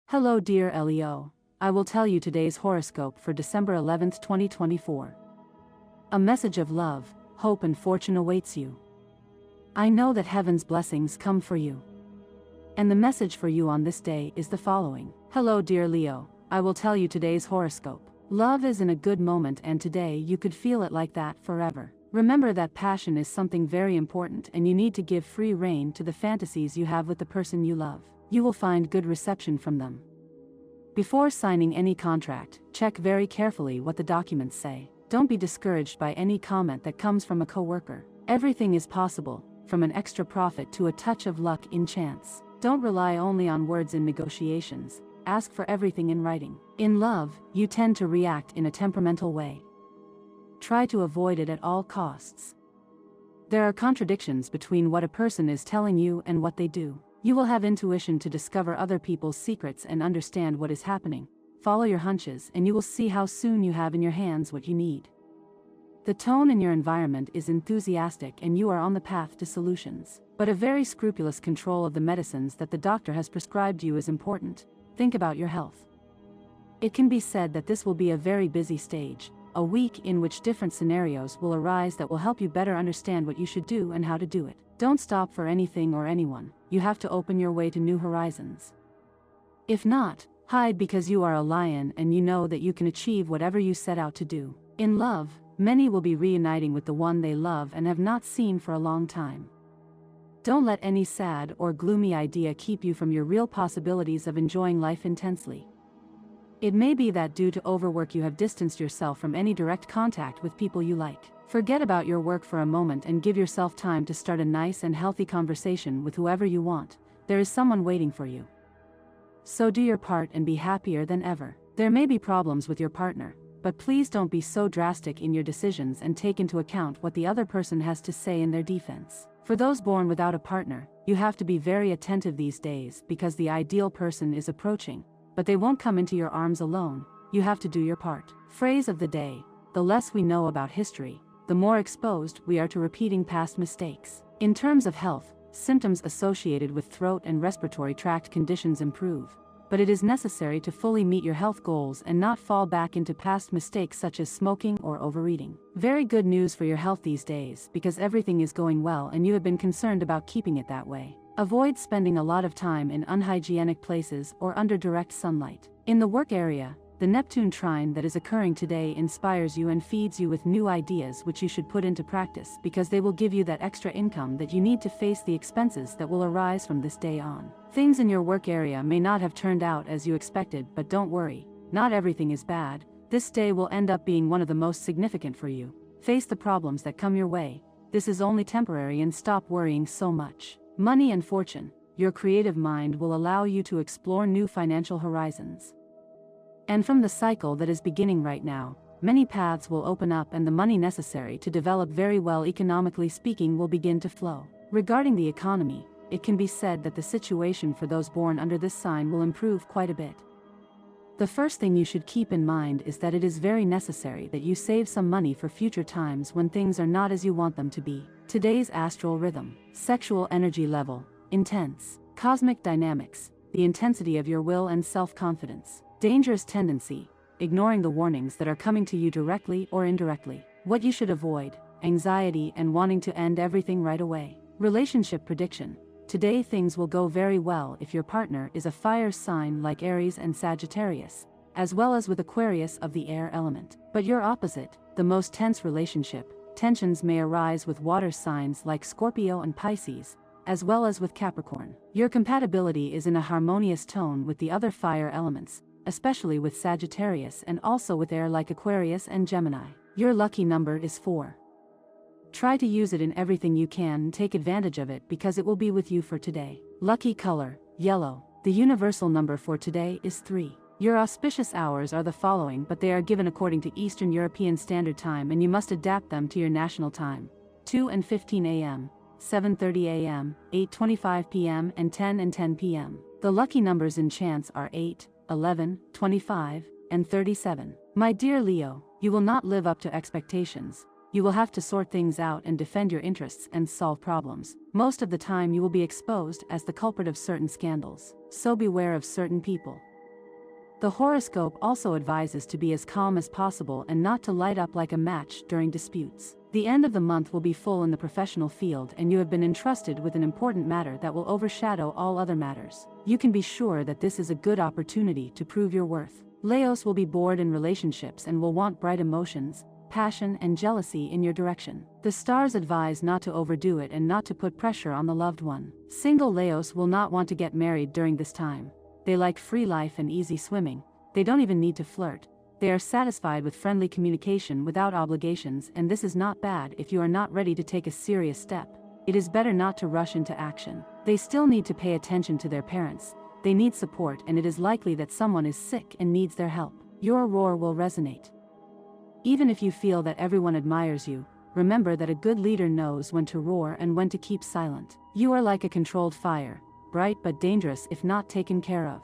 Hello dear Leo, I will tell you today's horoscope for December 11th, 2024. A message of love, hope and fortune awaits you. I know that heaven's blessings come for you. And the message for you on this day is the following. Hello dear Leo, I will tell you today's horoscope. Love is in a good moment and today you could feel it like that forever. Remember that passion is something very important and you need to give free rein to the fantasies you have with the person you love. You will find good reception from them. Before signing any contract, check very carefully what the documents say. Don't be discouraged by any comment that comes from a coworker. Everything is possible, from an extra profit to a touch of luck in chance. Don't rely only on words in negotiations. Ask for everything in writing. In love, you tend to react in a temperamental way. Try to avoid it at all costs. There are contradictions between what a person is telling you and what they do. You will have intuition to discover other people's secrets and understand what is happening. Follow your hunches and you will see how soon you have in your hands what you need. The tone in your environment is enthusiastic and you are on the path to solutions. But a very scrupulous control of the medicines that the doctor has prescribed you is important. Think about your health. It can be said that this will be a very busy stage, a week in which different scenarios will arise that will help you better understand what you should do and how to do it. Don't stop for anything or anyone. You have to open your way to new horizons. If not, hide because you are a lion and you know that you can achieve whatever you set out to do. In love, many will be reuniting with the one they love and have not seen for a long time. Don't let any sad or gloomy idea keep you from your real possibilities of enjoying life intensely. It may be that due to overwork you have distanced yourself from any direct contact with people you like. Forget about your work for a moment and give yourself time to start a nice and healthy conversation with whoever you want. There is someone waiting for you. So do your part and be happier than ever. There may be problems with your partner, but please don't be so drastic in your decisions and take into account what the other person has to say in their defense. For those born without a partner, you have to be very attentive these days because the ideal person is approaching, but they won't come into your arms alone. You have to do your part. Phrase of the day: the less we know about history, the more exposed we are to repeating past mistakes. In terms of health, symptoms associated with throat and respiratory tract conditions improve, but it is necessary to fully meet your health goals and not fall back into past mistakes such as smoking or overeating. Very good news for your health these days because everything is going well and you have been concerned about keeping it that way. Avoid spending a lot of time in unhygienic places or under direct sunlight. In the work area, the Neptune trine that is occurring today inspires you and feeds you with new ideas which you should put into practice because they will give you that extra income that you need to face the expenses that will arise from this day on. Things in your work area may not have turned out as you expected, but don't worry, not everything is bad. This day will end up being one of the most significant for you. Face the problems that come your way. This is only temporary and stop worrying so much. Money and fortune. Your creative mind will allow you to explore new financial horizons. And from the cycle that is beginning right now, many paths will open up and the money necessary to develop very well economically speaking will begin to flow. Regarding the economy, it can be said that the situation for those born under this sign will improve quite a bit. The first thing you should keep in mind is that it is very necessary that you save some money for future times when things are not as you want them to be. Today's astral rhythm, sexual energy level, intense, cosmic dynamics, the intensity of your will and self-confidence. Dangerous tendency, ignoring the warnings that are coming to you directly or indirectly. What you should avoid, anxiety and wanting to end everything right away. Relationship prediction. Today things will go very well if your partner is a fire sign like Aries and Sagittarius, as well as with Aquarius of the air element. But your opposite, the most tense relationship, tensions may arise with water signs like Scorpio and Pisces, as well as with Capricorn. Your compatibility is in a harmonious tone with the other fire elements, especially with Sagittarius and also with air like Aquarius and Gemini. Your lucky number is 4. Try to use it in everything you can and take advantage of it because it will be with you for today. Lucky color, yellow. The universal number for today is 3. Your auspicious hours are the following, but they are given according to Eastern European Standard Time and you must adapt them to your national time. 2:15 a.m., 7:30 a.m., 8:25 p.m. and 10:10 p.m. The lucky numbers in chance are 8, 11, 25, and 37. My dear Leo, you will not live up to expectations. You will have to sort things out and defend your interests and solve problems. Most of the time you will be exposed as the culprit of certain scandals. So beware of certain people. The horoscope also advises to be as calm as possible and not to light up like a match during disputes. The end of the month will be full in the professional field, and you have been entrusted with an important matter that will overshadow all other matters. You can be sure that this is a good opportunity to prove your worth. Leos will be bored in relationships and will want bright emotions, passion and jealousy in your direction. The stars advise not to overdo it and not to put pressure on the loved one. Single Leos will not want to get married during this time. They like free life and easy swimming. They don't even need to flirt. They are satisfied with friendly communication without obligations, and this is not bad if you are not ready to take a serious step. It is better not to rush into action. They still need to pay attention to their parents. They need support, and it is likely that someone is sick and needs their help. Your roar will resonate. Even if you feel that everyone admires you, remember that a good leader knows when to roar and when to keep silent. You are like a controlled fire, bright but dangerous if not taken care of.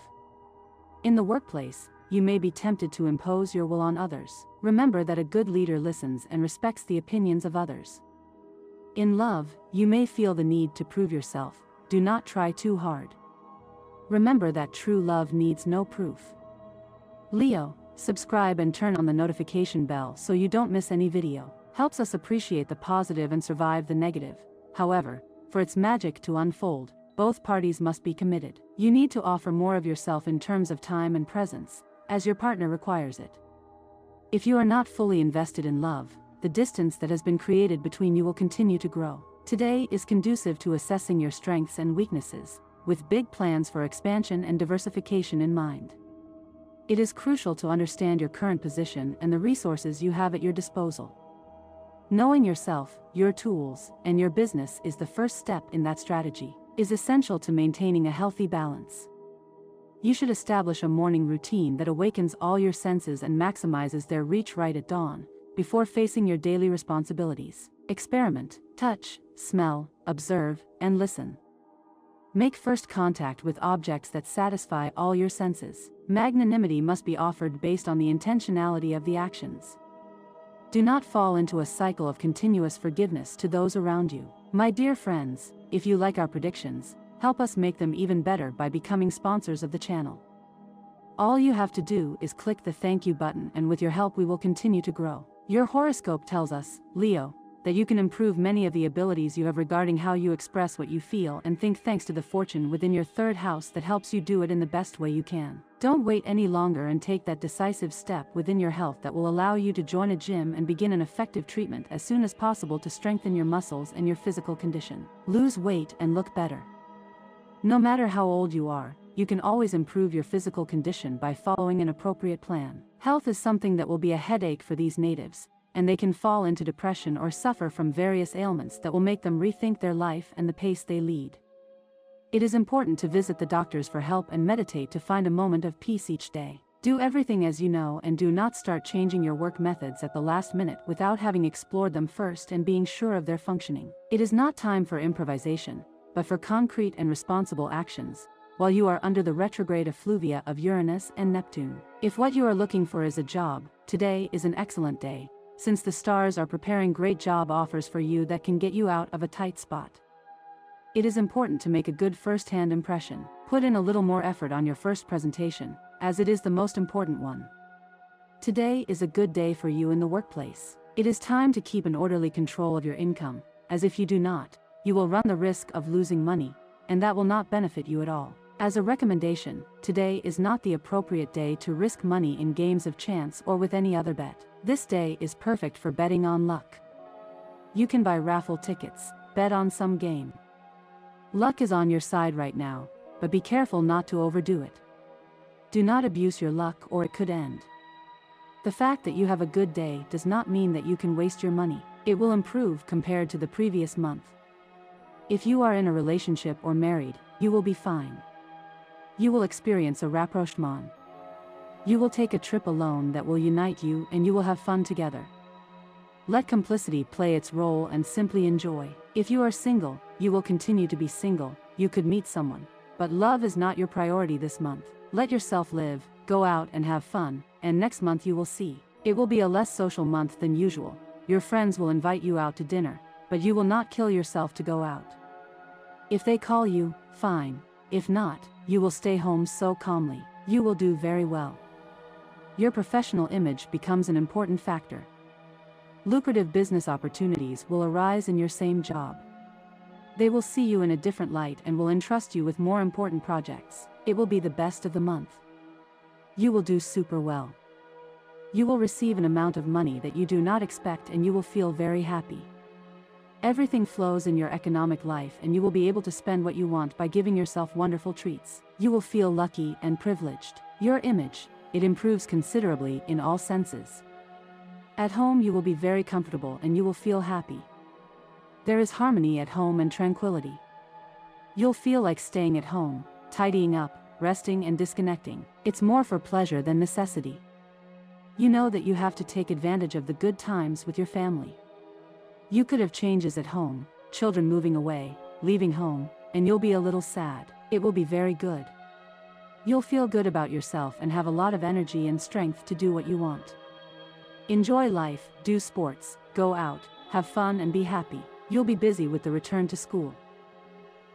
In the workplace, you may be tempted to impose your will on others. Remember that a good leader listens and respects the opinions of others. In love, you may feel the need to prove yourself. Do not try too hard. Remember that true love needs no proof. Leo, subscribe and turn on the notification bell so you don't miss any video. Helps us appreciate the positive and survive the negative. However, for its magic to unfold, both parties must be committed. You need to offer more of yourself in terms of time and presence, as your partner requires it. If you are not fully invested in love, the distance that has been created between you will continue to grow. Today is conducive to assessing your strengths and weaknesses, with big plans for expansion and diversification in mind. It is crucial to understand your current position and the resources you have at your disposal. Knowing yourself, your tools, and your business is the first step in that strategy. Is essential to maintaining a healthy balance. You should establish a morning routine that awakens all your senses and maximizes their reach right at dawn, before facing your daily responsibilities. Experiment, touch, smell, observe, and listen. Make first contact with objects that satisfy all your senses. Magnanimity must be offered based on the intentionality of the actions. Do not fall into a cycle of continuous forgiveness to those around you. My dear friends, if you like our predictions, help us make them even better by becoming sponsors of the channel. All you have to do is click the thank you button, and with your help we will continue to grow. Your horoscope tells us, Leo, that you can improve many of the abilities you have regarding how you express what you feel and think, thanks to the fortune within your third house that helps you do it in the best way you can. Don't wait any longer and take that decisive step within your health that will allow you to join a gym and begin an effective treatment as soon as possible to strengthen your muscles and your physical condition. Lose weight and look better. No matter how old you are, you can always improve your physical condition by following an appropriate plan. Health is something that will be a headache for these natives, and they can fall into depression or suffer from various ailments that will make them rethink their life and the pace they lead. It is important to visit the doctors for help and meditate to find a moment of peace each day. Do everything as you know, and do not start changing your work methods at the last minute without having explored them first and being sure of their functioning. It is not time for improvisation, but for concrete and responsible actions, while you are under the retrograde effluvia of Uranus and Neptune. If what you are looking for is a job, today is an excellent day, since the stars are preparing great job offers for you that can get you out of a tight spot. It is important to make a good first-hand impression. Put in a little more effort on your first presentation, as it is the most important one. Today is a good day for you in the workplace. It is time to keep an orderly control of your income, as if you do not, you will run the risk of losing money, and that will not benefit you at all. As a recommendation, today is not the appropriate day to risk money in games of chance or with any other bet. This day is perfect for betting on luck. You can buy raffle tickets, bet on some game. Luck is on your side right now, but be careful not to overdo it. Do not abuse your luck or it could end. The fact that you have a good day does not mean that you can waste your money. It will improve compared to the previous month. If you are in a relationship or married, you will be fine. You will experience a rapprochement. You will take a trip alone that will unite you, and you will have fun together. Let complicity play its role and simply enjoy. If you are single, you will continue to be single. You could meet someone, but love is not your priority this month. Let yourself live, go out and have fun, and next month you will see. It will be a less social month than usual. Your friends will invite you out to dinner, but you will not kill yourself to go out. If they call you, fine. If not, you will stay home so calmly. You will do very well. Your professional image becomes an important factor. Lucrative business opportunities will arise in your same job. They will see you in a different light and will entrust you with more important projects. It will be the best of the month. You will do super well. You will receive an amount of money that you do not expect and you will feel very happy. Everything flows in your economic life and you will be able to spend what you want by giving yourself wonderful treats. You will feel lucky and privileged. Your image, it improves considerably in all senses. At home you will be very comfortable and you will feel happy. There is harmony at home and tranquility. You'll feel like staying at home, tidying up, resting and disconnecting. It's more for pleasure than necessity. You know that you have to take advantage of the good times with your family. You could have changes at home, children moving away, leaving home, and you'll be a little sad. It will be very good. You'll feel good about yourself and have a lot of energy and strength to do what you want. Enjoy life, do sports, go out, have fun and be happy. You'll be busy with the return to school.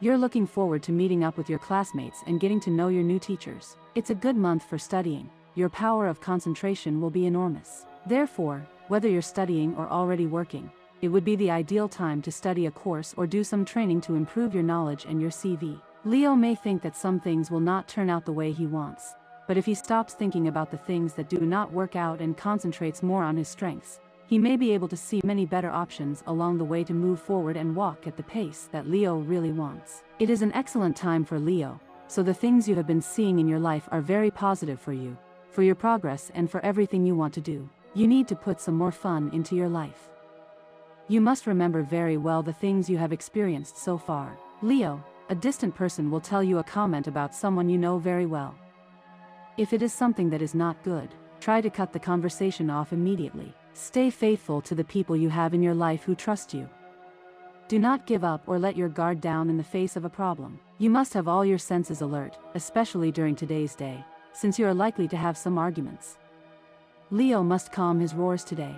You're looking forward to meeting up with your classmates and getting to know your new teachers. It's a good month for studying. Your power of concentration will be enormous. Therefore, whether you're studying or already working, it would be the ideal time to study a course or do some training to improve your knowledge and your CV. Leo may think that some things will not turn out the way he wants, but if he stops thinking about the things that do not work out and concentrates more on his strengths, he may be able to see many better options along the way to move forward and walk at the pace that Leo really wants. It is an excellent time for Leo, so the things you have been seeing in your life are very positive for you, for your progress and for everything you want to do. You need to put some more fun into your life. You must remember very well the things you have experienced so far. Leo, a distant person will tell you a comment about someone you know very well. If it is something that is not good, try to cut the conversation off immediately. Stay faithful to the people you have in your life who trust you. Do not give up or let your guard down in the face of a problem. You must have all your senses alert, especially during today's day, since you are likely to have some arguments. Leo must calm his roars today.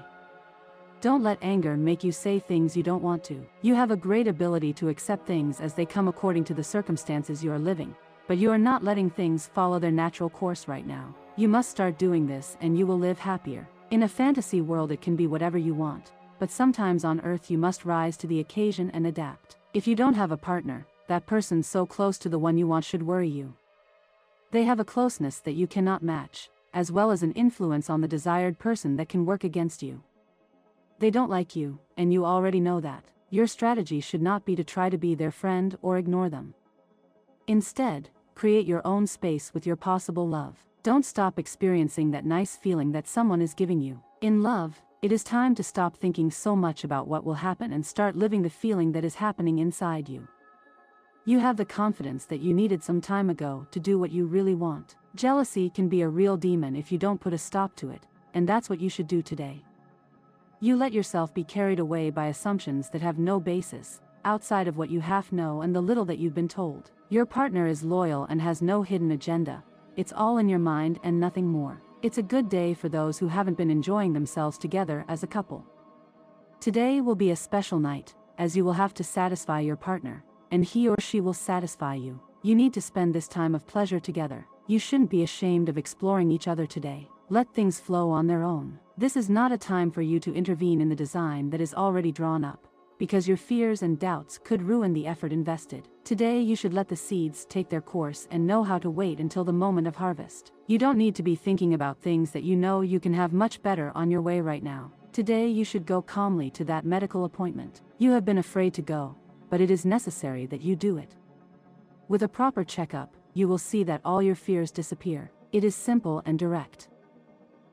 Don't let anger make you say things you don't want to. You have a great ability to accept things as they come according to the circumstances you are living, but you are not letting things follow their natural course right now. You must start doing this and you will live happier. In a fantasy world it can be whatever you want, but sometimes on Earth you must rise to the occasion and adapt. If you don't have a partner, that person so close to the one you want should worry you. They have a closeness that you cannot match, as well as an influence on the desired person that can work against you. They don't like you, and you already know that. Your strategy should not be to try to be their friend or ignore them. Instead, create your own space with your possible love. Don't stop experiencing that nice feeling that someone is giving you. In love, it is time to stop thinking so much about what will happen and start living the feeling that is happening inside you. You have the confidence that you needed some time ago to do what you really want. Jealousy can be a real demon if you don't put a stop to it, and that's what you should do today. You let yourself be carried away by assumptions that have no basis, outside of what you half know and the little that you've been told. Your partner is loyal and has no hidden agenda. It's all in your mind and nothing more. It's a good day for those who haven't been enjoying themselves together as a couple. Today will be a special night, as you will have to satisfy your partner, and he or she will satisfy you. You need to spend this time of pleasure together. You shouldn't be ashamed of exploring each other today. Let things flow on their own. This is not a time for you to intervene in the design that is already drawn up, because your fears and doubts could ruin the effort invested. Today you should let the seeds take their course and know how to wait until the moment of harvest. You don't need to be thinking about things that you know you can have much better on your way right now. Today you should go calmly to that medical appointment. You have been afraid to go, but it is necessary that you do it. With a proper checkup, you will see that all your fears disappear. It is simple and direct.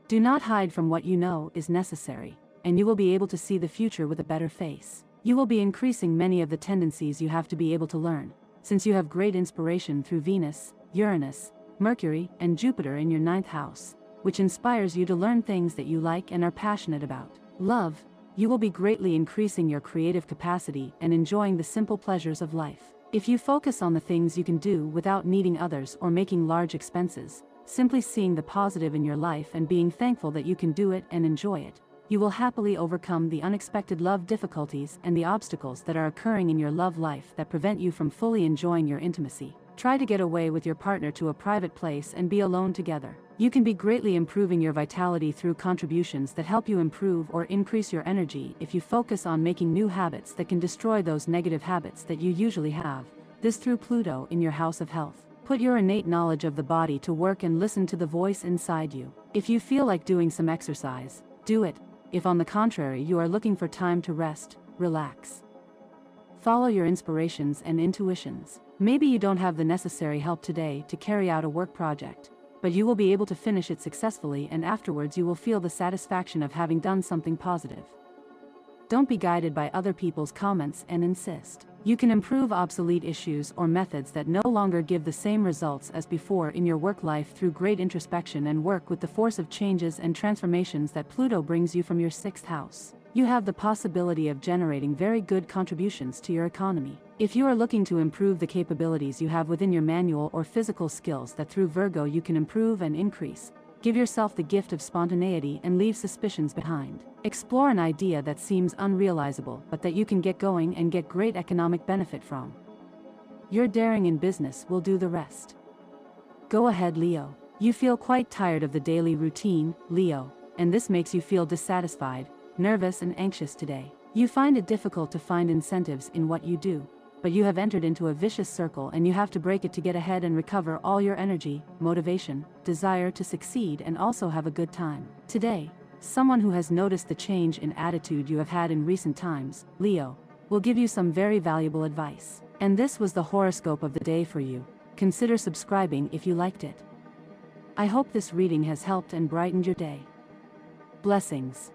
Do not hide from what you know is necessary, and you will be able to see the future with a better face. You will be increasing many of the tendencies you have to be able to learn, since you have great inspiration through Venus, Uranus, Mercury, and Jupiter in your 9th house, which inspires you to learn things that you like and are passionate about. Love, you will be greatly increasing your creative capacity and enjoying the simple pleasures of life. If you focus on the things you can do without needing others or making large expenses, simply seeing the positive in your life and being thankful that you can do it and enjoy it, you will happily overcome the unexpected love difficulties and the obstacles that are occurring in your love life that prevent you from fully enjoying your intimacy. Try to get away with your partner to a private place and be alone together. You can be greatly improving your vitality through contributions that help you improve or increase your energy if you focus on making new habits that can destroy those negative habits that you usually have. This through Pluto in your house of health. Put your innate knowledge of the body to work and listen to the voice inside you. If you feel like doing some exercise, do it. If on the contrary you are looking for time to rest, relax. Follow your inspirations and intuitions. Maybe you don't have the necessary help today to carry out a work project, but you will be able to finish it successfully, and afterwards you will feel the satisfaction of having done something positive. Don't be guided by other people's comments and insist. You can improve obsolete issues or methods that no longer give the same results as before in your work life through great introspection and work with the force of changes and transformations that Pluto brings you from your 6th house. You have the possibility of generating very good contributions to your economy. If you are looking to improve the capabilities you have within your manual or physical skills that through Virgo you can improve and increase, give yourself the gift of spontaneity and leave suspicions behind. Explore an idea that seems unrealizable but that you can get going and get great economic benefit from. Your daring in business will do the rest. Go ahead, Leo. You feel quite tired of the daily routine, Leo, and this makes you feel dissatisfied, nervous and anxious today. You find it difficult to find incentives in what you do, but you have entered into a vicious circle and you have to break it to get ahead and recover all your energy, motivation, desire to succeed and also have a good time. Today, someone who has noticed the change in attitude you have had in recent times, Leo, will give you some very valuable advice. And this was the horoscope of the day for you. Consider subscribing if you liked it. I hope this reading has helped and brightened your day. Blessings.